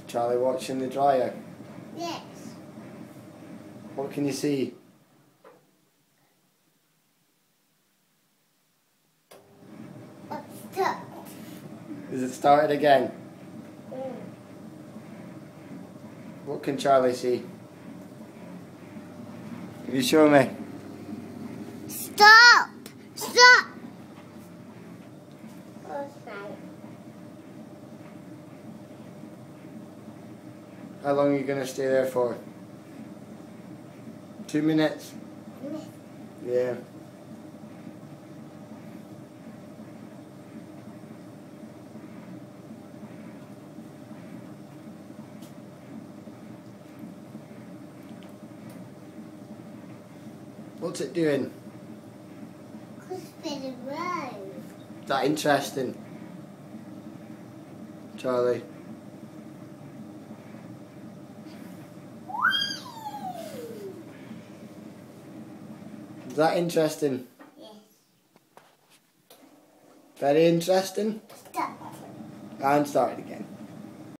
Charlie watching the dryer? Yes. What can you see? It's stuck. Is it started again? Mm. What can Charlie see? Can you show me? Stop! Stop! Oh, sorry. How long are you going to stay there for? 2 minutes? Yeah. What's it doing? It's been around. Is that interesting? Charlie? Is that interesting? Yes. Very interesting? Stop. And start it again.